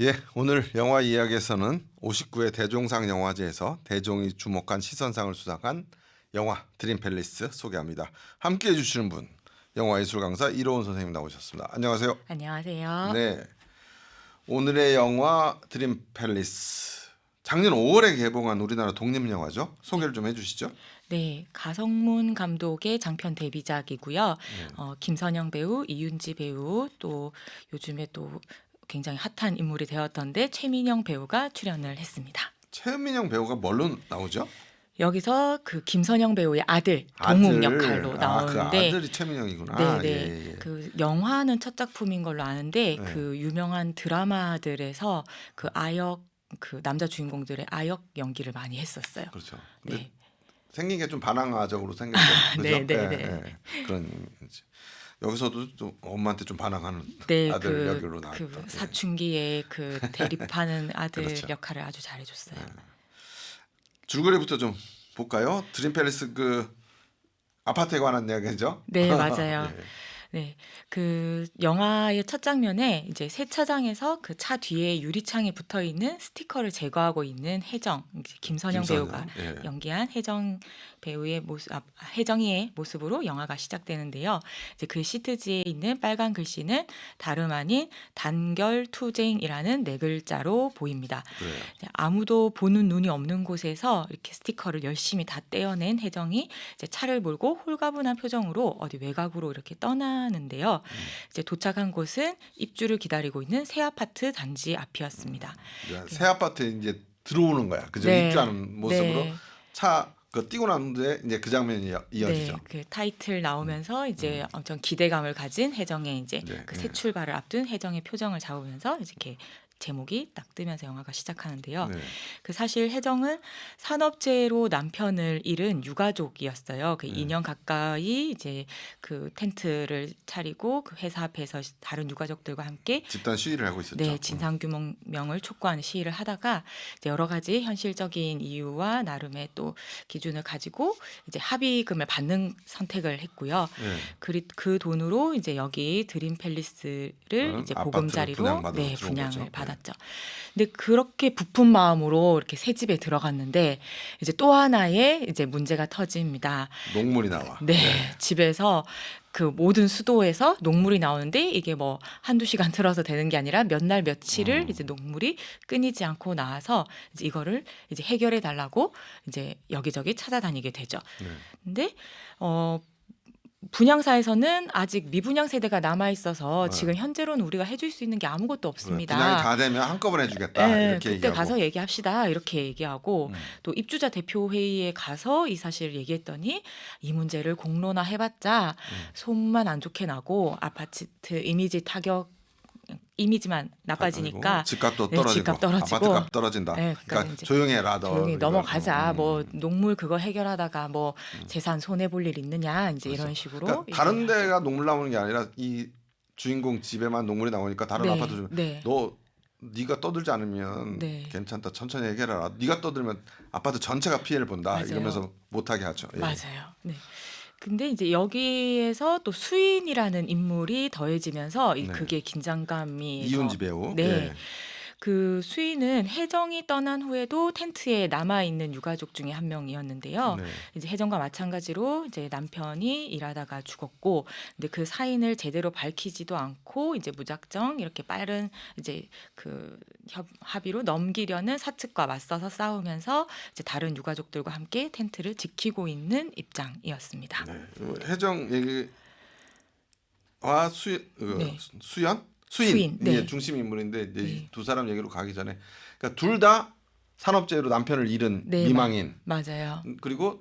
예, 오늘 영화 이야기에서는 59회 대종상 영화제에서 대종이 주목한 시선상을 수상한 영화 드림팰리스 소개합니다. 함께해 주시는 분, 영화예술 강사 이로운 선생님 나오셨습니다. 안녕하세요. 안녕하세요. 네, 오늘의 영화 드림팰리스 작년 5월에 개봉한 우리나라 독립 영화죠. 소개를 좀 해주시죠. 네, 가성문 감독의 장편 데뷔작이고요. 네. 김선영 배우, 이윤지 배우, 또 요즘에 또 굉장히 핫한 인물이 되었던데 최민영 배우가 출연을 했습니다. 최민영 배우가 뭘로 나오죠? 여기서 그 김선영 배우의 아들 동욱 역할로 그 나오는데, 아들이 최민영이구나. 네네, 예, 예. 그 영화는 첫 작품인 걸로 아는데 네. 그 유명한 드라마들에서 그 아역 그 남자 주인공들의 아역 연기를 많이 했었어요. 그렇죠. 근데 네. 생긴 게 좀 반항아적으로 생겼죠. 그죠? 네, 네, 네. 그런 여기서도 좀 엄마한테 좀 반항하는 네, 아들 역으로 나왔다. 그 예. 사춘기에 그 대립하는 아들 그렇죠. 역할을 아주 잘해줬어요. 줄거리부터 좀 볼까요? 드림팰리스 그 아파트에 관한 이야기죠. 네, 맞아요. 예. 네, 그 영화의 첫 장면에 이제 세차장에서 그 차 뒤에 유리창에 붙어 있는 스티커를 제거하고 있는 혜정, 이제 김선영 배우가 예. 연기한 혜정 배우의 혜정이의 모습으로 영화가 시작되는데요. 이제 그 시트지에 있는 빨간 글씨는 다름 아닌 단결투쟁이라는 네 글자로 보입니다. 그래요. 아무도 보는 눈이 없는 곳에서 이렇게 스티커를 열심히 다 떼어낸 혜정이 이제 차를 몰고 홀가분한 표정으로 어디 외곽으로 이렇게 떠나는데요. 이제 도착한 곳은 입주를 기다리고 있는 새 아파트 단지 앞이었습니다. 새 아파트에 이제 들어오는 거야. 그죠? 네, 입주하는 모습으로 네, 차 그 뛰고 난 뒤에 이제 그 장면이 이어지죠. 네, 그 타이틀 나오면서 이제 엄청 기대감을 가진 혜정의 이제 네, 그 새 출발을 앞둔 혜정의 표정을 잡으면서 이렇게 제목이 딱 뜨면서 영화가 시작하는데요. 네. 그 사실 혜정은 산업재해로 남편을 잃은 유가족이었어요. 그 2년 가까이 이제 그 텐트를 차리고 그 회사 앞에서 다른 유가족들과 함께 집단 시위를 하고 있었죠. 네, 진상규명을 촉구하는 시위를 하다가 이제 여러 가지 현실적인 이유와 나름의 또 기준을 가지고 이제 합의금을 받는 선택을 했고요. 네. 그 돈으로 이제 여기 드림 팰리스를 이제 아파트를 보금자리로 분양받아서 네, 들어온 분양을 거죠. 받았죠. 근데 그렇게 부푼 마음으로 이렇게 새 집에 들어갔는데 이제 또 하나의 이제 문제가 터집니다. 녹물이 나와. 네, 집에서 그 모든 수도에서 녹물이 나오는데 이게 뭐 한두 시간 틀어서 되는 게 아니라 몇 날 며칠을 이제 녹물이 끊이지 않고 나와서 이제 이거를 이제 해결해 달라고 이제 여기저기 찾아다니게 되죠. 네. 근데 분양사에서는 아직 미분양 세대가 남아 있어서 네. 지금 현재로는 우리가 해줄 수 있는 게 아무것도 없습니다. 분양이 다 되면 한꺼번에 해주겠다. 예, 이렇게 그때 얘기하고. 가서 얘기합시다. 이렇게 얘기하고 또 입주자 대표 회의에 가서 이 사실을 얘기했더니 이 문제를 공론화 해봤자 소문만 안 좋게 나고 아파트 이미지 타격 이미지만 나빠지니까 집값도 네, 떨어지고 집값 떨어지고 아파트값 떨어진다. 네, 그러니까 이제 조용히 해라. 너 조용히 이거. 넘어가자. 뭐 녹물 그거 해결하다가 뭐 재산 손해 볼 일 있느냐 이제 그렇죠. 이런 식으로 그러니까 다른 얘기를 하죠. 데가 녹물 나오는 게 아니라 이 주인공 집에만 녹물이 나오니까 다른 네, 아파트 좀 네. 네가 떠들지 않으면 네. 괜찮다. 천천히 해결해라. 네가 떠들면 아파트 전체가 피해를 본다. 맞아요. 이러면서 못하게 하죠. 예. 맞아요. 네. 근데 이제 여기에서 또 수인이라는 인물이 더해지면서 네. 그게 긴장감이 이윤지 배우. 네. 예. 그 수인은 혜정이 떠난 후에도 텐트에 남아 있는 유가족 중에 한 명이었는데요. 네. 이제 혜정과 마찬가지로 이제 남편이 일하다가 죽었고, 근데 그 사인을 제대로 밝히지도 않고 이제 무작정 이렇게 빠른 이제 그 합의로 넘기려는 사측과 맞서서 싸우면서 이제 다른 유가족들과 함께 텐트를 지키고 있는 입장이었습니다. 네. 혜정 얘기와 네. 수인 수인, 네. 예, 중심 인물인데 이제 네. 두 사람 얘기로 가기 전에 그러니까 둘 다 산업재해로 남편을 잃은 네, 미망인 맞아요. 그리고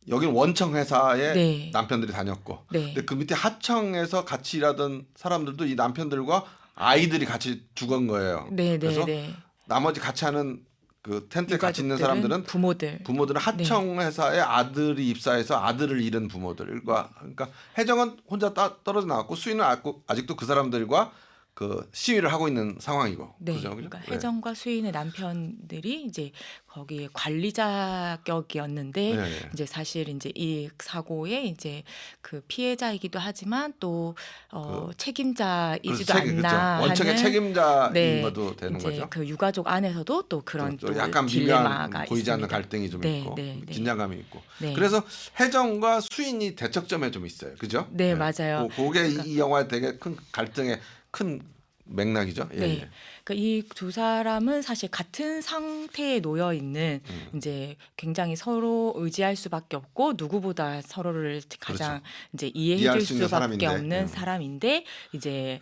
여기는 원청 회사에 네. 남편들이 다녔고 네. 근데 그 밑에 하청에서 같이 일하던 사람들도 이 남편들과 아이들이 같이 죽은 거예요. 네, 네, 그래서 네. 나머지 같이 하는 그 텐트에 같이 있는 사람들은 부모들은 하청 회사에 아들이 입사해서 아들을 잃은 부모들과 그러니까 혜정은 혼자 떨어져 나왔고 수인은 아직도 그 사람들과 그 시위를 하고 있는 상황이고, 네, 그죠? 그죠? 그러니까 네. 혜정과 수인의 남편들이 이제 거기에 관리자격이었는데 네. 이제 사실 이제 이 사고에 이제 그 피해자이기도 하지만 또 그 그래서 책임자이지도 그렇죠. 않나 원칙의 하는 책임자인 네 것도 되는 이제 거죠. 그 유가족 안에서도 또 그런 또 또 약간 미묘한 딜레마가 보이지 않는 있습니다. 갈등이 좀 네, 있고 네, 네, 긴장감이 있고. 네, 그래서 혜정과 수인이 대척점에 좀 있어요. 그죠? 네, 예. 맞아요. 그게 그러니까 이 영화의 되게 큰 갈등의 큰 맥락이죠. 예, 네. 예. 그러니까 이 두 사람은 사실 같은 상태에 놓여 있는 이제 굉장히 서로 의지할 수밖에 없고 누구보다 서로를 가장 그렇죠. 이제 이해해 이해할 줄 수 있는 수밖에 사람인데. 없는 사람인데 이제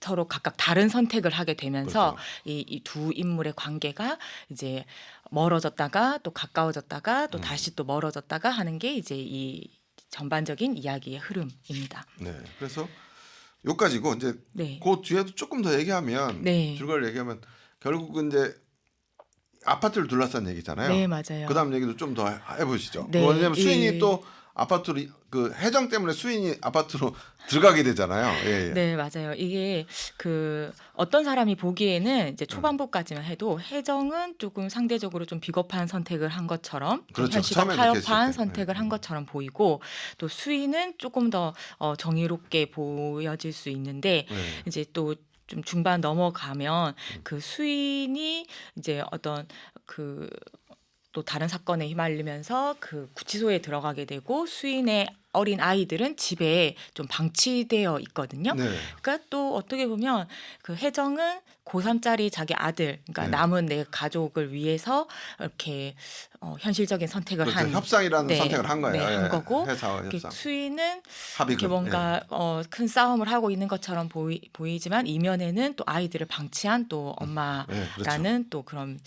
서로 각각 다른 선택을 하게 되면서 그렇죠. 이 두 인물의 관계가 이제 멀어졌다가 또 가까워졌다가 또 다시 또 멀어졌다가 하는 게 이제 이 전반적인 이야기의 흐름입니다. 네. 그래서 요까지고 이제 네. 그 뒤에도 조금 더 얘기하면 네. 줄거리 얘기하면 결국은 이제 아파트를 둘러싼 얘기잖아요. 네, 맞아요. 그다음 얘기도 좀 더 해보시죠. 네. 왜냐하면 수인이 또 아파트로 그 해정 때문에 수인이 아파트로 들어가게 되잖아요. 예, 예. 네, 맞아요. 이게 그 어떤 사람이 보기에는 이제 초반부까지만 해도 혜정은 조금 상대적으로 좀 비겁한 선택을 한 것처럼 좀 그렇죠. 현실과 처음에 그렇게 타협한 했을 때. 선택을 한 것처럼 보이고 또 수인은 조금 더 정의롭게 보여질 수 있는데 네. 이제 또 좀 중반 넘어가면 그 수인이 이제 어떤 그 또 다른 사건에 휘말리면서 그 구치소에 들어가게 되고 수인의 어린 아이들은 집에 좀 방치되어 있거든요. 네. 그러니까 또 어떻게 보면 그 혜정은 고3짜리 자기 아들, 그러니까 네. 남은 내 가족을 위해서 이렇게 현실적인 선택을 그렇죠. 한 협상이라는 네, 선택을 한 거예요. 네, 예. 한 거고 회사와 이렇게 협상. 수인은 합의금. 이렇게 뭔가 큰 싸움을 하고 있는 것처럼 보이지만 이면에는 또 아이들을 방치한 또 예, 엄마라는 그렇죠. 또 그런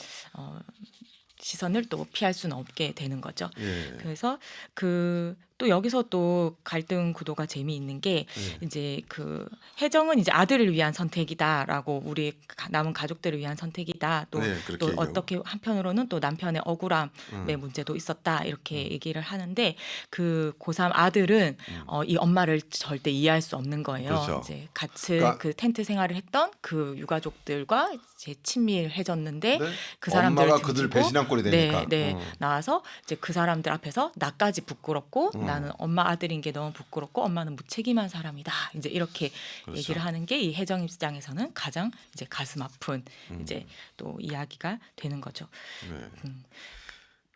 시선을 또 피할 수는 없게 되는 거죠. 예. 그래서 그 또 여기서 또 갈등 구도가 재미있는 게 예. 이제 그 혜정은 이제 아들을 위한 선택이다라고 우리 남은 가족들을 위한 선택이다. 또 네, 그렇게 또 얘기하고. 어떻게 한편으로는 또 남편의 억울함의 문제도 있었다 이렇게 얘기를 하는데 그 고3 아들은 이 엄마를 절대 이해할 수 없는 거예요. 그렇죠. 이제 같이 그러니까 그 텐트 생활을 했던 그 유가족들과 이제 친밀해졌는데 네? 그 사람들 엄마가 그들 등지고 배신한 꼴이 되니까. 네, 나와서 이제 그 사람들 앞에서 나까지 부끄럽고 나는 엄마 아들인 게 너무 부끄럽고 엄마는 무책임한 사람이다. 이제 이렇게 그렇죠. 얘기를 하는 게 이 혜정 입장에서는 가장 이제 가슴 아픈 이제 또 이야기가 되는 거죠. 네.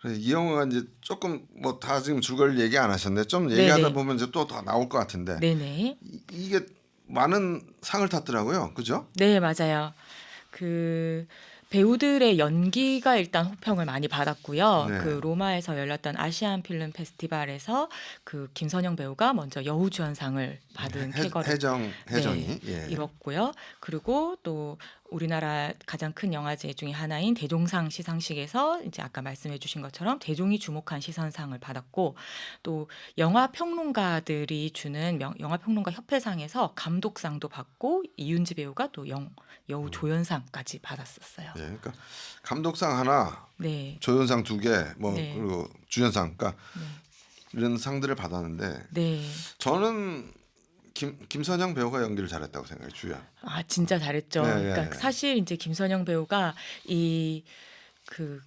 그래서 이 영화가 이제 조금 뭐 다 지금 줄거리 얘기 안 하셨는데 좀 네네. 얘기하다 보면 이제 또 더 나올 것 같은데 네네. 이게 많은 상을 탔더라고요. 그죠? 네, 맞아요. 그 배우들의 연기가 일단 호평을 많이 받았고요. 네. 그 로마에서 열렸던 아시안 필름 페스티벌에서 그 김선영 배우가 먼저 여우주연상을 받은 쾌거를 혜정이 예. 이뤘고요. 그리고 또 우리나라 가장 큰 영화제 중에 하나인 대종상 시상식에서 이제 아까 말씀해 주신 것처럼 대종이 주목한 시선상을 받았고 또 영화 평론가들이 주는 영화 평론가 협회상에서 감독상도 받고 이윤지 배우가 또 여우 조연상까지 받았었어요. 예. 그러니까 감독상 하나, 네. 조연상 2개, 뭐 네. 그리고 주연상, 그러니까 네. 이런 상들을 받았는데 네. 저는 김선영 배우가 연기를 잘했다고 생각해요. 주연. 아, 진짜 잘했죠. 네, 그러니까 네. 사실 이제 김선영 배우가 이 그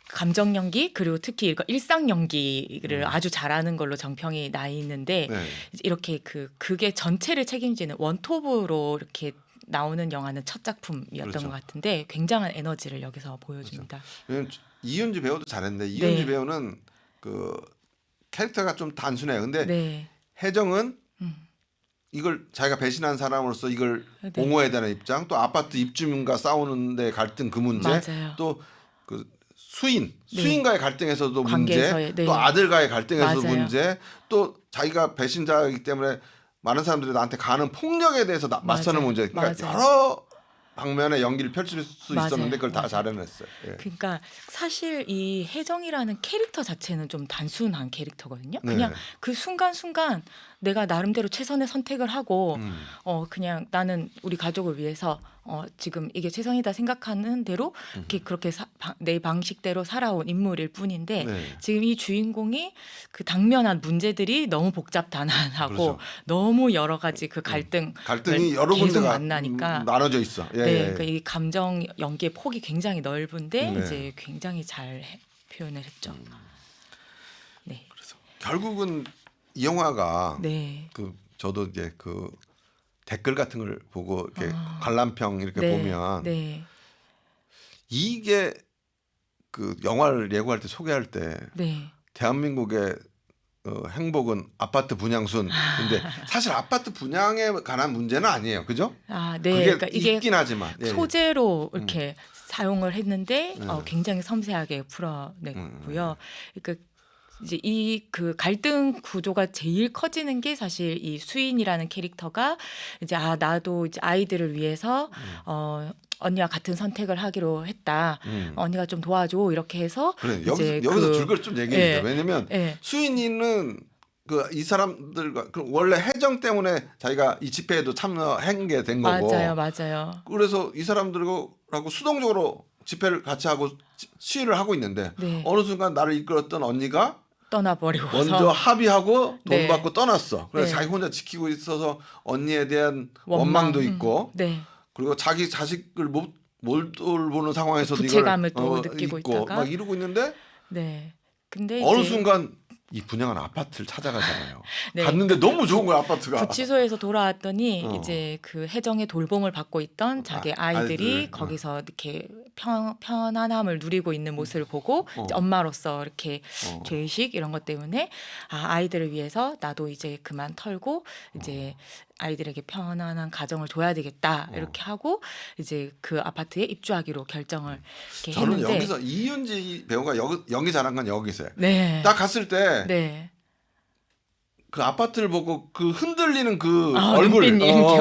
감정 연기 그리고 특히 이거 일상 연기를 아주 잘하는 걸로 정평이 나 있는데 네. 이제 이렇게 그게 전체를 책임지는 원톱으로 이렇게 나오는 영화는 첫 작품이었던 그렇죠. 것 같은데 굉장한 에너지를 여기서 보여줍니다. 왜냐면 이윤지 배우도 잘했는데 이윤지 네. 배우는 그 캐릭터가 좀 단순해요. 근데 네. 혜정은 이걸 자기가 배신한 사람으로서 이걸 네. 옹호해야 되는 입장, 또 아파트 입주민과 싸우는데 갈등 그 문제, 맞아요. 또 그 수인과의 갈등에서도 관계에서의, 문제, 네. 또 아들과의 갈등에서도 맞아요. 문제, 또 자기가 배신자이기 때문에 많은 사람들이 나한테 가는 폭력에 대해서 맞서는 맞아요. 문제, 그러니까 맞아요. 여러 방면의 연기를 펼칠 수 맞아요. 있었는데 그걸 다 맞아요. 잘해냈어요. 예. 그러니까 사실 이 혜정이라는 캐릭터 자체는 좀 단순한 캐릭터거든요. 네. 그냥 그 순간순간 내가 나름대로 최선의 선택을 하고 그냥 나는 우리 가족을 위해서 지금 이게 최선이다 생각하는 대로 그렇게 내 방식대로 살아온 인물일 뿐인데 네. 지금 이 주인공이 그 당면한 문제들이 너무 복잡다난하고 그렇죠. 너무 여러 가지 그 갈등이 여러 계속 군데가 만나니까 나눠져 있어. 예, 네, 예. 그러니까 이 감정 연기의 폭이 굉장히 넓은데 네. 이제 굉장히 잘 표현을 했죠. 네, 그래서 결국은 이 영화가 네, 그 저도 이제 그 댓글 같은 걸 보고 이렇게 관람평 이렇게 네, 보면 네, 이게 그 영화를 예고할 때 소개할 때 네, 대한민국의 행복은 아파트 분양순. 근데 사실 아파트 분양에 관한 문제는 아니에요, 그죠? 아, 네, 그게 그러니까 이게 있긴 하지만 예, 예. 소재로 이렇게 사용을 했는데 네. 굉장히 섬세하게 풀어냈고요. 그러니까 이제 이 그 갈등 구조가 제일 커지는 게 사실 이 수인이라는 캐릭터가 이제 나도 이제 아이들을 위해서 언니와 같은 선택을 하기로 했다. 언니가 좀 도와줘 이렇게 해서 그래 이제 여기서 줄거리 좀 얘기해 주세요. 예, 왜냐면 예. 수인이는 그 이 사람들과 원래 해정 때문에 자기가 이 집회에도 참여한 게 된 거고. 맞아요, 맞아요. 그래서 이 사람들하고 수동적으로 집회를 같이 하고 시위를 하고 있는데 네. 어느 순간 나를 이끌었던 언니가 떠나버리고서 먼저 합의하고 돈 네. 받고 떠났어. 그래서 네. 자기 혼자 지키고 있어서 언니에 대한 원망, 원망도 있고 네. 그리고 자기 자식을 못 돌보는 상황에서도 부채감을 이걸 또 느끼고 있다가 막 이러고 있는데 네. 근데 어느 이제 순간 이 분양한 아파트를 찾아가잖아요. 네. 갔는데 너무 좋은 거야 아파트가. 구치소에서 돌아왔더니 어. 이제 그 해정의 돌봄을 받고 있던 자기 아이들이 아이들, 거기서 이렇게 편안함을 누리고 있는 모습을 보고 이제 엄마로서 이렇게 죄의식 이런 것 때문에 아이들을 위해서 나도 이제 그만 털고 이제 아이들에게 편안한 가정을 줘야 되겠다 이렇게 하고 이제 그 아파트에 입주하기로 결정을 이렇게 저는 했는데 여기서 이윤지 배우가 연기 잘한 건 여기서요. 네. 딱 갔을 때 네. 그 아파트를 보고 그 흔들리는 그 아, 얼굴 눈빛 이렇게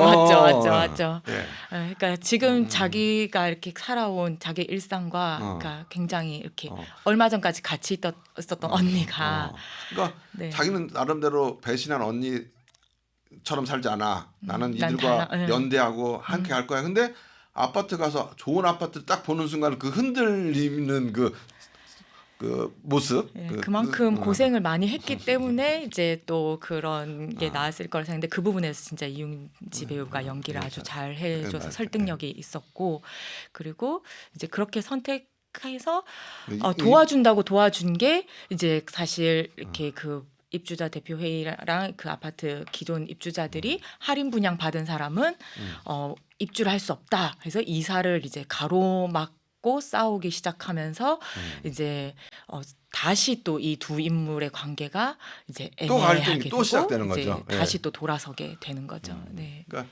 맞죠. 예. 그러니까 지금 자기가 이렇게 살아온 자기 일상과 그러니까 굉장히 이렇게 얼마 전까지 같이 있었던 언니가 그러니까 네. 자기는 나름대로 배신한 언니처럼 살지 않아. 나는 난 이들과 달라. 예. 연대하고 함께 할 거야. 근데 아파트 가서 좋은 아파트 딱 보는 순간 그 흔들리는 그 모습. 예, 그만큼 고생을 많이 했기 때문에 이제 또 그런 게 나왔을 거라 생각했는데 그 부분에서 진짜 이윤지 배우가 연기를 아주 잘 해줘서 맞아요. 설득력이 있었고 그리고 이제 그렇게 선택해서 이- 도와준다고 도와준 게 이제 사실 이렇게 그 입주자 대표 회의랑 그 아파트 기존 입주자들이 할인 분양 받은 사람은 입주를 할 수 없다. 그래서 이사를 이제 가로막고 싸우기 시작하면서 이제 다시 또 이 두 인물의 관계가 이제 또 갈등이 애매하게 또 되고 시작되는 이제 거죠. 예. 다시 또 돌아서게 되는 거죠. 네. 그러니까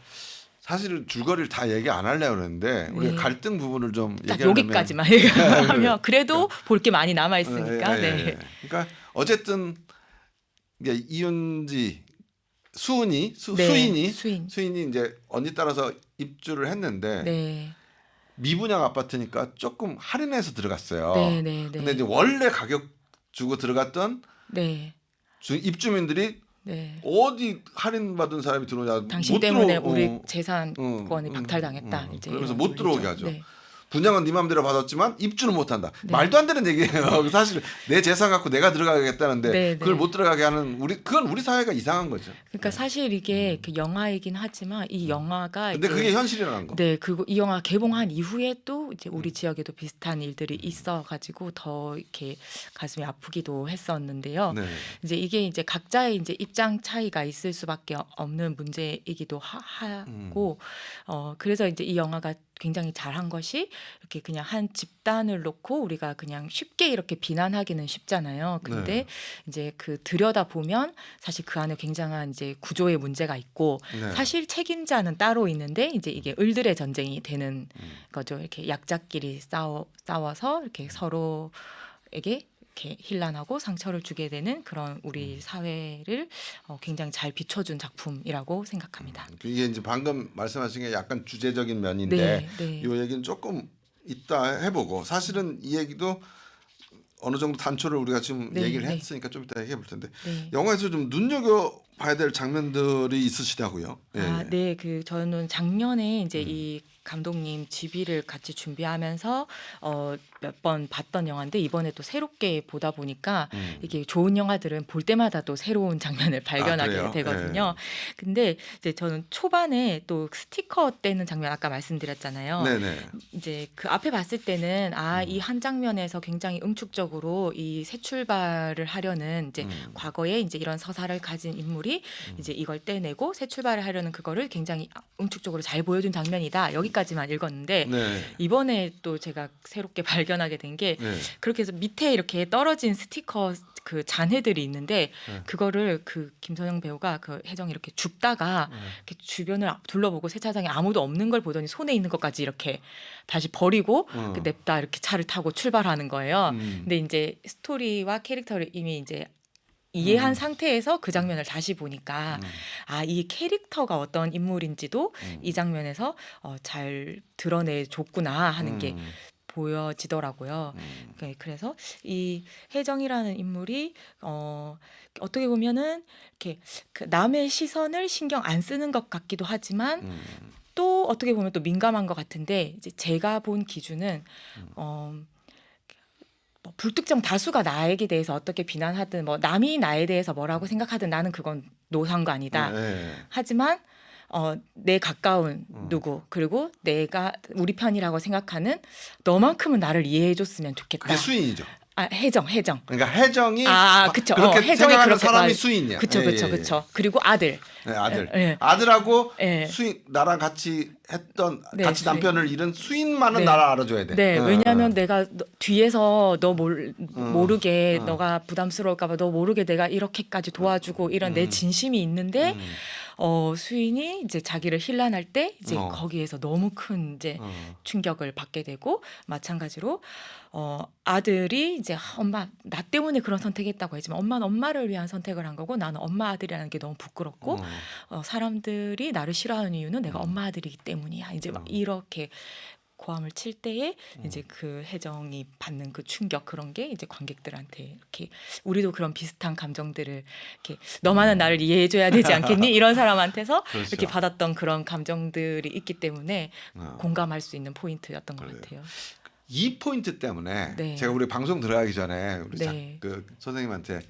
사실은 줄거리를 다 얘기 안 하려고 그랬는데 우리 네. 갈등 부분을 좀 딱 얘기하려면 여기까지만 얘기하면 그래도 볼 게 많이 남아 있으니까. 예, 예, 네. 예. 그러니까 어쨌든 이게 이윤지 네, 수인이 수인. 이제 언니 따라서 입주를 했는데 네. 미분양 아파트니까 조금 할인해서 들어갔어요. 네, 네, 네. 근데 이제 원래 가격 주고 들어갔던 네. 입주민들이 네. 어디 할인받은 사람이 들어오냐 당신 못 때문에 들어- 우리 어, 재산권이 박탈당했다. 이제 그러면서 이런 못 들어오게 논리죠. 하죠. 네. 분양은 네 맘대로 받았지만 입주는 못한다. 네. 말도 안 되는 얘기예요. 사실 내 재산 갖고 내가 들어가겠다는데 네, 그걸 네. 못 들어가게 하는 그건 우리 사회가 이상한 거죠. 그러니까 사실 이게 그 영화이긴 하지만 이 영화가 근데 이제 그게 현실이라는 거. 네, 그리고 이 영화 개봉한 이후에 또 이제 우리 지역에도 비슷한 일들이 있어가지고 더 이렇게 가슴이 아프기도 했었는데요. 네. 이제 이게 이제 각자의 이제 입장 차이가 있을 수밖에 없는 문제이기도 하고, 그래서 이제 이 영화가 굉장히 잘한 것이 이렇게 그냥 한 집단을 놓고 우리가 그냥 쉽게 이렇게 비난하기는 쉽잖아요. 근데 네. 이제 그 들여다 보면 사실 그 안에 굉장한 이제 구조의 문제가 있고 네. 사실 책임자는 따로 있는데 이제 이게 을들의 전쟁이 되는 거죠. 이렇게 약자끼리 싸워서 이렇게 서로에게 이렇게 힐난하고 상처를 주게 되는 그런 우리 사회를 굉장히 잘 비춰준 작품이라고 생각합니다. 이게 이제 방금 말씀하신 게 약간 주제적인 면인데 네, 네. 이 얘기는 조금 이따 해보고 사실은 이 얘기도 어느 정도 단초를 우리가 지금 네, 얘기를 네. 했으니까 좀 이따 얘기해 볼 텐데 네. 영화에서 좀 눈여겨 봐야 될 장면들이 있으시다고요? 예. 아, 네. 저는 작년에 이제 음. 이 감독님 집이를 같이 준비하면서 몇 번 봤던 영화인데 이번에 또 새롭게 보다 보니까 이게 좋은 영화들은 볼 때마다 또 새로운 장면을 발견하게 그래요? 되거든요. 근데 이제 저는 초반에 또 스티커 떼는 장면 아까 말씀드렸잖아요. 네네. 이제 그 앞에 봤을 때는 이 한 장면에서 굉장히 응축적으로 이 새 출발을 하려는 이제 과거에 이제 이런 서사를 가진 인물이 이제 이걸 떼내고 새 출발을 하려는 그거를 굉장히 응축적으로 잘 보여준 장면이다. 여기까지만 읽었는데 네. 이번에 또 제가 새롭게 발견하게 된 게 네. 그렇게 해서 밑에 이렇게 떨어진 스티커 그 잔해들이 있는데 네. 그거를 그 김선영 배우가 그 혜정이 이렇게 줍다가 이렇게 주변을 둘러보고 세차장에 아무도 없는 걸 보더니 손에 있는 것까지 이렇게 다시 버리고 그 냅다 이렇게 차를 타고 출발하는 거예요. 근데 이제 스토리와 캐릭터를 이미 이제 이해한 상태에서 그 장면을 다시 보니까 이 캐릭터가 어떤 인물인지도 이 장면에서 잘 드러내줬구나 하는 게 보여지더라고요. 그래서 이 혜정이라는 인물이 어떻게 보면은 이렇게 그 남의 시선을 신경 안 쓰는 것 같기도 하지만 또 어떻게 보면 또 민감한 것 같은데 이제 제가 본 기준은 뭐 불특정 다수가 나에게 대해서 어떻게 비난하든 뭐 남이 나에 대해서 뭐라고 생각하든 나는 그건 노상관이다. 네. 하지만 내 가까운 누구 그리고 내가 우리 편이라고 생각하는 너만큼은 나를 이해해줬으면 좋겠다. 그게 수인이죠. 혜정. 그러니까 혜정이 그쵸. 그렇게 혜정이 생각하는 그렇게 사람이 수인이야. 그쵸. 그리고 아들. 네, 아들. 예. 아들하고 예. 수인 나랑 같이 했던 네, 같이 수인. 남편을 잃은 수인만은 네. 나를 알아줘야 돼. 네, 왜냐하면 내가 뒤에서 너 모르게 어. 너가 부담스러울까봐 너 모르게 내가 이렇게까지 도와주고 이런 내 진심이 있는데 수인이 이제 자기를 힐난할 때 이제 거기에서 너무 큰 이제 충격을 받게 되고 마찬가지로 아들이 이제 엄마 나 때문에 그런 선택했다고 했지만 엄마는 엄마를 위한 선택을 한 거고 나는 엄마 아들이라는 게 너무 부끄럽고 사람들이 나를 싫어하는 이유는 내가 엄마 아들이기 때문이야. 이제 막 이렇게 고함을 칠 때에 이제 그 혜정이 받는 그 충격 그런 게 이제 관객들한테 이렇게 우리도 그런 비슷한 감정들을 이렇게 너만은 나를 이해해줘야 되지 않겠니? 이런 사람한테서 그렇죠. 이렇게 받았던 그런 감정들이 있기 때문에 공감할 수 있는 포인트였던 것 같아요. 이 포인트 때문에 네. 제가 우리 방송 들어가기 전에 우리 네. 그 선생님한테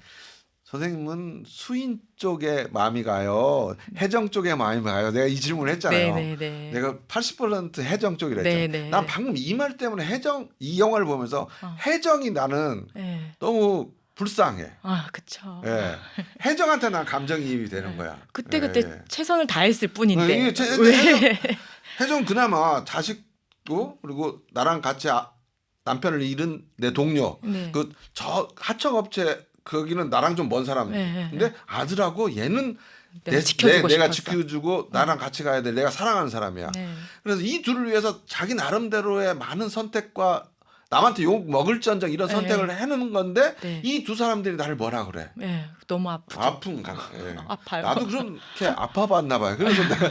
선생님은 수인 쪽에 마음이 가요, 혜정 쪽에 마음이 가요. 내가 이 질문을 했잖아요. 네. 내가 80% 혜정 쪽이라 했잖아요. 네. 난 방금 이 말 때문에 이 영화를 보면서 혜정이 나는 네. 너무 불쌍해. 그쵸. 예. 혜정한테 난 감정이입이 되는 거야. 그때 예. 최선을 다했을 뿐인데 이게 왜? 혜정 그나마 자식도 그리고 나랑 같이 남편을 잃은 내 동료 네. 그 저 하청업체 거기는 나랑 좀 먼 사람. 네. 근데 아들하고 얘는 내가 지켜주고 내가 싶었어. 지켜주고 나랑 같이 가야 돼. 내가 사랑하는 사람이야. 네. 그래서 이 둘을 위해서 자기 나름대로의 많은 선택과 남한테 욕 먹을지언정 이런 네. 선택을 해놓은 건데 네. 이 두 사람들이 나를 뭐라 그래? 네, 너무 아프죠. 예. 아파요. 나도 그렇게 아파봤나 봐요. 그래서 내가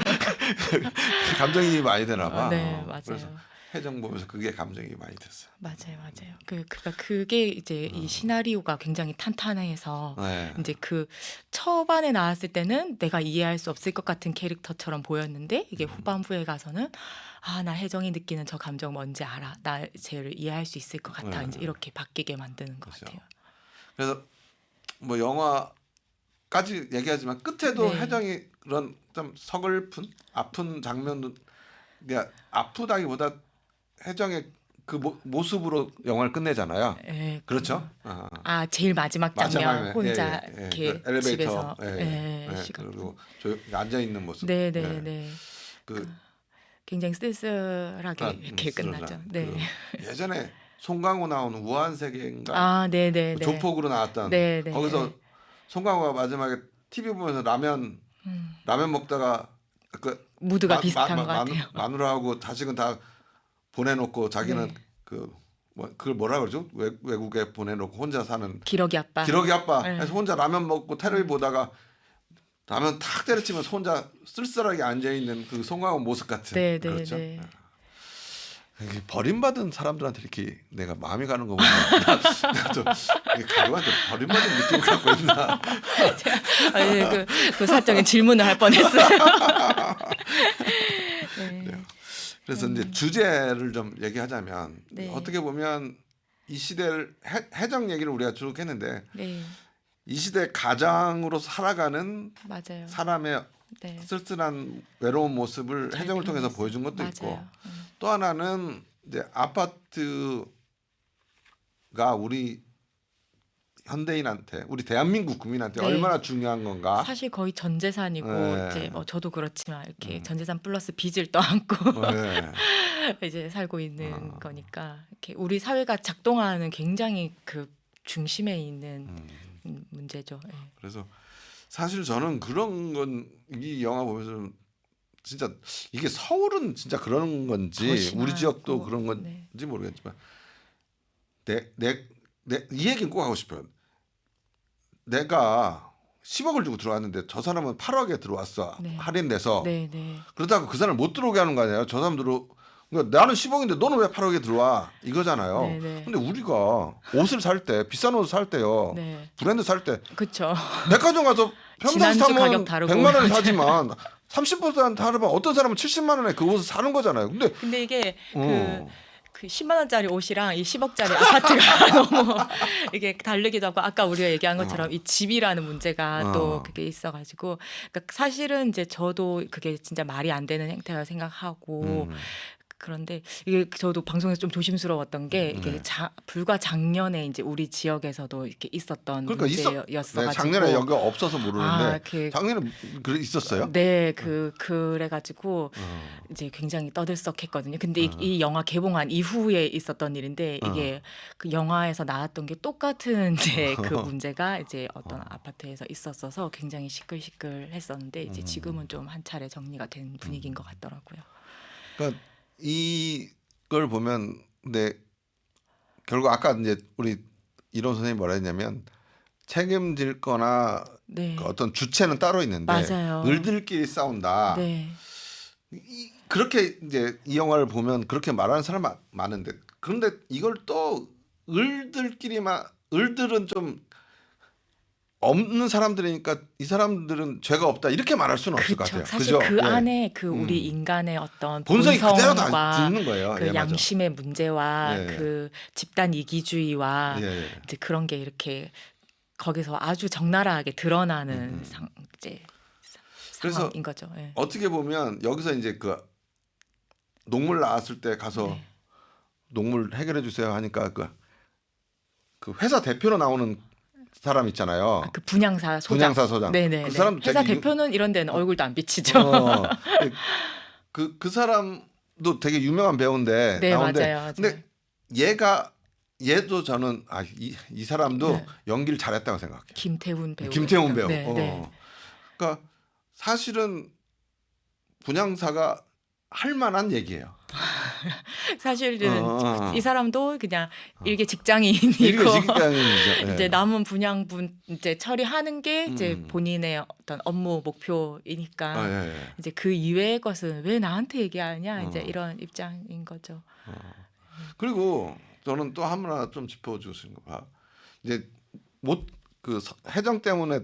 감정이 많이 되나 봐. 네, 맞아요. 그래서 혜정 보면서 그게 감정이 많이 됐어요. 맞아요. 그게 이제 이 시나리오가 굉장히 탄탄해서 네. 이제 그 초반에 나왔을 때는 내가 이해할 수 없을 것 같은 캐릭터처럼 보였는데 이게 후반부에 가서는 나 혜정이 느끼는 저 감정 뭔지 알아. 나 쟤를 이해할 수 있을 것 같아. 이제 이렇게 바뀌게 만드는 것 그렇죠. 같아요. 그래서 뭐 영화까지 얘기하지만 끝에도 네. 혜정이 그런 좀 서글픈 아픈 장면도 그러니까 아프다기보다 혜정의 그 모습으로 영화를 끝내잖아요. 네, 그렇죠? 제일 마지막 장면 마지막에, 혼자 예. 이렇게 그 엘리베이터 집에서 그리고 앉아 있는 모습. 네. 그 굉장히 쓸쓸하게 이렇게 끝나죠. 네. 그 예전에 송강호 나온 우한세계인가 네. 조폭으로 나왔던 네. 거기서 송강호가 마지막에 TV 보면서 라면 먹다가 그 무드가 비슷한 것 같아요. 마누라하고 자식은 다 보내놓고 자기는 네. 그걸 뭐라 그러죠? 외국에 보내놓고 혼자 사는 기러기 아빠. 네. 그래서 혼자 라면 먹고 텔레비 보다가 라면 탁 때려치면서 혼자 쓸쓸하게 앉아 있는 그 송강호 모습 같은. 네. 그렇죠. 이게 버림받은 사람들한테 이렇게 내가 마음이 가는 거 보면 나도 가족한테 버림받은 느낌을 갖고 있나. 아니, 그 사적인 질문을 할 뻔했어요. 네. 그래서 이제 주제를 좀 얘기하자면 네. 어떻게 보면 이 시대를 해적 얘기를 우리가 쭉 했는데 네, 이 시대 가장으로 살아가는 맞아요. 사람의 네. 쓸쓸한 외로운 모습을 잘 해적을 통해서 표현했어요. 보여준 것도 있고 맞아요. 또 하나는 이제 아파트가 우리 현대인한테 우리 대한민국 국민한테 네. 얼마나 중요한 건가. 사실 거의 전 재산이고 네. 이제 뭐 저도 그렇지만 이렇게 전 재산 플러스 빚을 떠안고 네. 이제 살고 있는 어. 거니까 이렇게 우리 사회가 작동하는 굉장히 그 중심에 있는 문제죠. 예. 그래서 사실 저는 그런 건 이 영화 보면서 진짜 이게 서울은 진짜 그런 건지 더 우리 심하고, 지역도 그런 네. 건지 모르겠지만 이 얘기는 꼭 하고 싶어요. 내가 10억을 주고 들어왔는데 저 사람은 8억에 들어왔어. 네. 할인돼서. 네, 네. 그러다가 그 사람을 못 들어오게 하는 거 아니에요. 저 사람들은 그러니까 나는 10억인데 너는 왜 8억에 들어와? 이거잖아요. 네, 네. 근데 우리가 옷을 살 때 비싼 옷을 살 때요. 네. 브랜드 살 때 그렇죠. 백화점 가서 평상시 지난주 사면 가격 다르고 100만 원에 사지만 30% 다르면 어떤 사람은 70만 원에 그 옷을 사는 거잖아요. 근데 근데 이게 어. 그 10만 원짜리 옷이랑 이 10억짜리 아파트가 너무 이게 다르기도 하고 아까 우리가 얘기한 것처럼 이 집이라는 문제가 또 그게 있어가지고 그러니까 사실은 이제 저도 그게 진짜 말이 안 되는 행태라 생각하고 그런데 이게 저도 방송에서 좀 조심스러웠던 게 이게 불과 작년에 이제 우리 지역에서도 이렇게 있었던 그러니까 문제였어가지고 네, 작년에 여기 없어서 모르는데 이렇게 작년에 있었어요? 네, 그래가지고 이제 굉장히 떠들썩했거든요. 근데 이 영화 개봉한 이후에 있었던 일인데 이게 그 영화에서 나왔던 게 똑같은 이제 그 문제가 이제 어떤 아파트에서 있었어서 굉장히 시끌시끌했었는데 이제 지금은 좀 한 차례 정리가 된 분위기인 것 같더라고요. 그러니까 이걸 보면 근데 결국 아까 이제 우리 이론 선생님이 뭐라 했냐면 책임질 거나 네, 그 어떤 주체는 따로 있는데 맞아요. 을들끼리 싸운다. 네, 그렇게 이제 이 영화를 보면 그렇게 말하는 사람 많은데 그런데 이걸 또 을들은 좀 없는 사람들이니까 이 사람들은 죄가 없다 이렇게 말할 수는 없을 것 그렇죠. 같아요. 사실 그죠? 그 예. 안에 그 우리 인간의 어떤 본성이 그대로 다 본성과 있는 거예요. 그 예, 맞아. 양심의 문제와 예, 예. 그 집단 이기주의와 예, 예. 이제 그런 게 이렇게 거기서 아주 적나라하게 드러나는 이제 그래서 상황인 거죠. 예. 어떻게 보면 여기서 이제 그 녹물 나왔을 때 가서 네. 녹물 해결해 주세요 하니까 그 회사 대표로 나오는 사람 있잖아요. 그 분양사 소장. 분양사 소장. 네네. 그 사람도 회사 되게 대표는 이런 데는 얼굴도 안 비치죠. 그 사람도 되게 유명한 배우인데 네, 나오는데 맞아요. 근데 얘도 저는 이 사람도 네. 연기를 잘했다고 생각해요. 김태훈 배우. 김태훈 배우. 네, 네. 그러니까 사실은 분양사가 할 만한 얘기예요. 사실은 어. 이 사람도 그냥 일개 직장인이고 이게 직장인이죠. 예. 이제 남은 분양분 이제 처리하는 게 이제 음. 본인의 어떤 업무 목표이니까 예, 예. 이제 그 이외의 것은 왜 나한테 얘기하냐 이제 어. 이런 입장인 거죠. 그리고 저는 또 하나 좀 짚어주고 싶은 거 봐. 이제 해정 때문에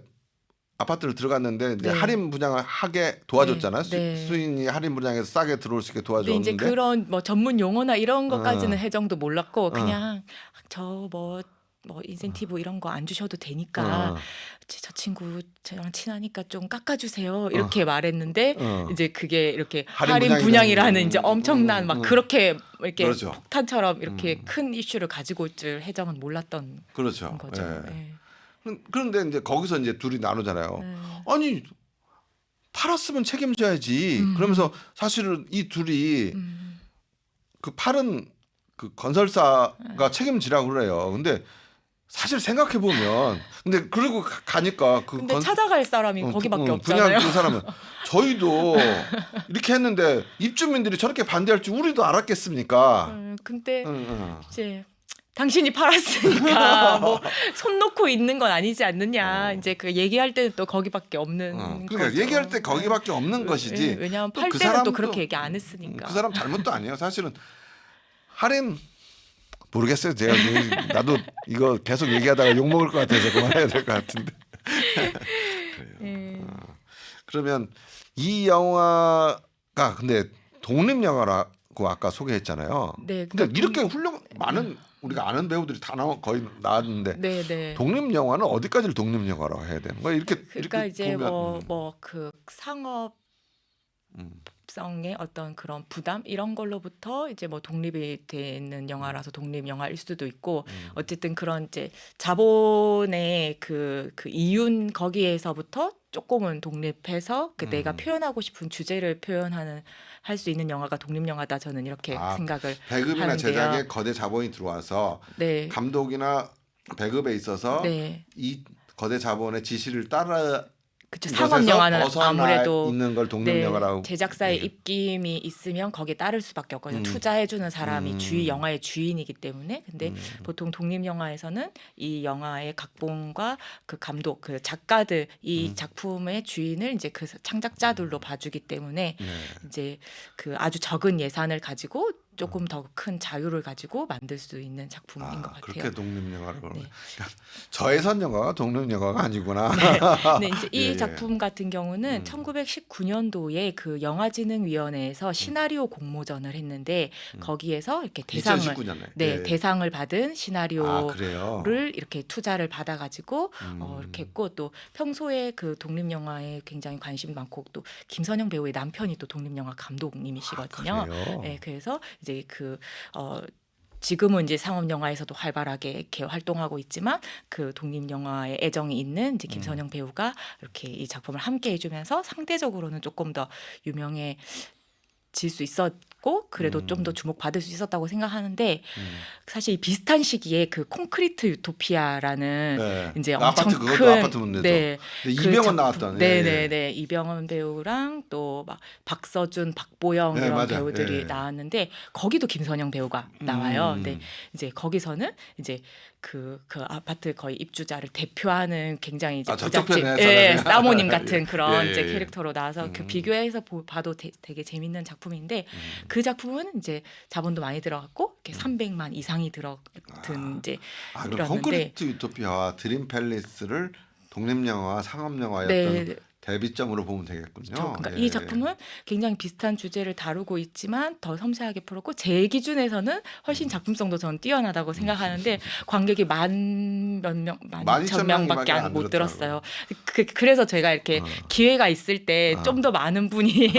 아파트를 들어갔는데 이제 네. 할인 분양을 하게 도와줬잖아요. 네. 수인이 할인 분양해서 싸게 들어올 수 있게 근데 도와줬는데. 이제 그런 뭐 전문 용어나 이런 것까지는 어. 해정도 몰랐고 그냥 저 뭐 인센티브 이런 거 안 주셔도 되니까 저 친구 저랑 친하니까 좀 깎아주세요 이렇게 말했는데 이제 그게 이렇게 할인 분양이라는 이제 엄청난 막 그렇게 이렇게 그렇죠. 폭탄처럼 이렇게 큰 이슈를 가지고 올 줄 해정은 몰랐던 그렇죠. 거죠. 예. 예. 그런데 이제 거기서 이제 둘이 나누잖아요. 네. 아니 팔았으면 책임져야지. 그러면서 사실은 이 둘이 그 팔은 그 건설사가 책임지라고 그래요. 근데 사실 생각해 보면 근데 그리고 가니까 근데 찾아갈 사람이 거기밖에 없잖아요. 분양 그 사람은 저희도 이렇게 했는데 입주민들이 저렇게 반대할 줄 우리도 알았겠습니까? 근데 이제 당신이 팔았으니까 뭐 손 놓고 있는 건 아니지 않느냐. 이제 그 얘기할 때는 또 거기밖에 없는 그러니까 거죠. 얘기할 때 거기밖에 없는 것이지. 왜냐하면 또 팔 그 때는 또 사람도 그렇게 얘기 안 했으니까. 그 사람 잘못도 아니에요. 사실은 할인 모르겠어요. 제가 나도 이거 계속 얘기하다가 욕 먹을 것 같아서 그만해야 될 것 같은데. 그래요. 그러면 이 영화가 근데 독립 영화라고 아까 소개했잖아요. 네, 근데 그러니까 이렇게 훌륭 많은 우리가 아는 배우들이 다 거의 나왔는데 네, 네. 독립 영화는 어디까지를 독립 영화라고 해야 되는 거야? 이렇게 그러니까 이렇게 이제 보면 뭐 그 상업 음. 성의 어떤 그런 부담 이런 걸로부터 이제 뭐 독립이 되는 영화라서 독립 영화일 수도 있고 어쨌든 그런 이제 자본의 그 이윤 거기에서부터 조금은 독립해서 그 내가 표현하고 싶은 주제를 표현하는 할 수 있는 영화가 독립 영화다 저는 이렇게 아, 생각을 배급이나 하는데요. 제작에 거대 자본이 들어와서 네, 감독이나 배급에 있어서 네. 이 거대 자본의 지시를 따라 그쵸. 것에서 상업 영화는 벗어나 아무래도 있는 걸 독립 네, 영화라고 제작사의 얘기해. 입김이 있으면 거기에 따를 수밖에 없거든요. 투자해주는 사람이 음. 영화의 주인이기 때문에. 근데 보통 독립 영화에서는 이 영화의 각본과 그 감독, 그 작가들 이 작품의 주인을 이제 그 창작자들로 봐주기 때문에 네. 이제 그 아주 적은 예산을 가지고 조금 더 큰 자유를 가지고 만들 수 있는 작품인 것 같아요. 그렇게 독립 영화를 그러는 네. 그러니까 저예산 영화가 독립 영화가 아니구나. 네, 이제 이 예. 작품 같은 경우는 1919년도에 그 영화진흥위원회에서 시나리오 공모전을 했는데 거기에서 이렇게 대상을 2019년에. 네, 예. 대상을 받은 아, 시나리오를 그래요. 이렇게 투자를 받아가지고 이렇게 했고 또 평소에 그 독립 영화에 굉장히 관심 많고 또 김선영 배우의 남편이 또 독립 영화 감독님이시거든요. 그래요. 네, 그래서 이제 지금은 이제 상업 영화에서도 활발하게 이렇게 활동하고 있지만 그 독립 영화에 애정이 있는 이제 김선영 배우가 이렇게 이 작품을 함께 해주면서 상대적으로는 조금 더 유명해질 수 있었고 그래도 좀 더 주목받을 수 있었다고 생각하는데 사실 이 비슷한 시기에 그 콘크리트 유토피아라는 네. 이제 그 엄청 아파트 그것도 큰 아파트 문제죠. 네, 근데 그 이병헌 작품, 나왔던. 네네네 이병헌 배우랑 또 막 박서준, 박보영 네, 이런 맞아. 배우들이 예. 나왔는데 거기도 김선영 배우가 나와요. 근데 이제 거기서는 이제 그 아파트 거의 입주자를 대표하는 굉장히 이제 저쪽 부잣집 편의 예, 사람이야. 사모님 같은 그런 예, 이제 예. 캐릭터로 나와서 그 비교해서 봐도 되게 재밌는 작품인데 그 작품은 이제 자본도 많이 들어갔고 이렇게 300만 이상이 들어든 이제 그럼 이랬는데 콘크리트 유토피아와 드림 팰리스를 독립 영화와 상업 영화의 네. 어떤 대비점으로 보면 되겠군요. 그러니까 예. 이 작품은 굉장히 비슷한 주제를 다루고 있지만 더 섬세하게 풀었고 제 기준에서는 훨씬 작품성도 저는 뛰어나다고 생각하는데 관객이 만 2천 명밖에 안 못 들었더라고요. 들었어요. 그래서 제가 이렇게 기회가 있을 때 좀 더 많은 분이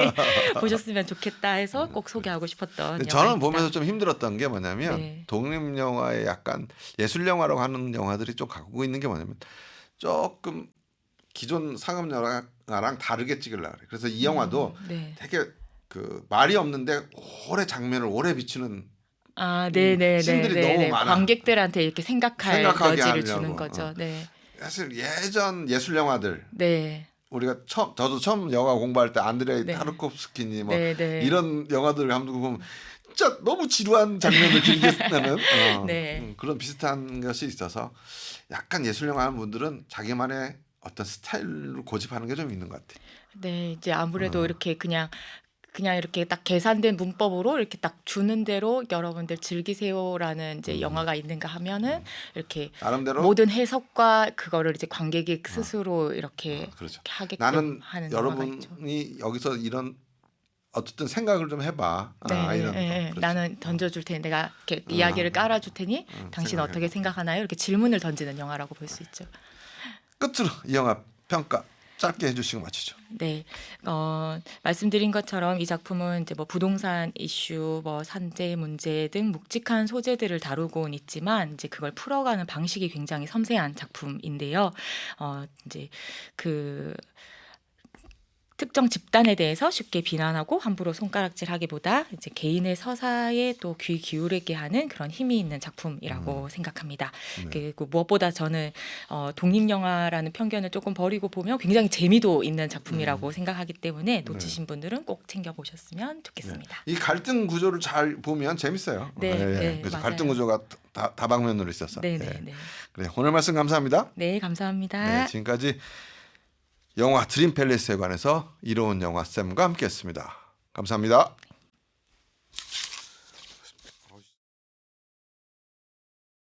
보셨으면 좋겠다 해서 꼭 소개하고 싶었던 근데 영화입니다. 저는 보면서 좀 힘들었던 게 뭐냐면 네. 독립 영화의 약간 예술 영화라고 하는 영화들이 좀 갖고 있는 게 뭐냐면 조금 기존 상업 영화랑 다르게 찍으려고 그래. 그래서 이 영화도 네. 되게 그 말이 없는데 오래 장면을 오래 비추는 네네네. 씬들이 너무 많아. 관객들한테 이렇게 생각할 생각하게 여지를 하려고. 주는 거죠. 네. 사실 예전 예술 영화들 네. 우리가 저도 처음 영화 공부할 때 안드레이 네. 타르코프스키니 뭐 네, 네. 이런 영화들 감독 보면 진짜 너무 지루한 장면을 길게 쓰는 네. 그런 비슷한 것이 있어서 약간 예술 영화 하는 분들은 자기만의 어떤 스타일을 고집하는 게 좀 있는 것 같아. 네, 이제 아무래도 이렇게 그냥 이렇게 딱 계산된 문법으로 이렇게 딱 주는 대로 여러분들 즐기세요라는 이제 영화가 있는가 하면은 이렇게 나름대로 모든 해석과 그거를 이제 관객이 스스로 이렇게 그렇죠. 하게끔 나는 하는 영화가 있죠. 여러분이 여기서 이런 어쨌든 생각을 좀 해봐. 네, 이런 거. 그렇지. 나는 던져줄 테니 내가 이렇게 이야기를 깔아줄 테니 당신 생각해. 어떻게 생각하나요? 이렇게 질문을 던지는 영화라고 볼 수 있죠. 끝으로 이 영화 평가 짧게 해주시고 마치죠. 네, 말씀드린 것처럼 이 작품은 이제 뭐 부동산 이슈, 뭐 산재 문제 등 묵직한 소재들을 다루고는 있지만 이제 그걸 풀어가는 방식이 굉장히 섬세한 작품인데요. 이제 그 특정 집단에 대해서 쉽게 비난하고 함부로 손가락질하기보다 이제 개인의 서사에 또 귀 기울이게 하는 그런 힘이 있는 작품이라고 생각합니다. 그리고 무엇보다 저는 독립 영화라는 편견을 조금 버리고 보면 굉장히 재미도 있는 작품이라고 생각하기 때문에 놓치신 분들은 꼭 챙겨 보셨으면 좋겠습니다. 이 갈등 구조를 잘 보면 재밌어요. 네, 네, 그래서 맞아요. 갈등 구조가 다방면으로 있어서. 네, 네, 네. 그래, 오늘 말씀 감사합니다. 네, 감사합니다. 네, 지금까지 영화 드림 팰리스에 관해서 이로운 영화 쌤과 함께했습니다. 감사합니다.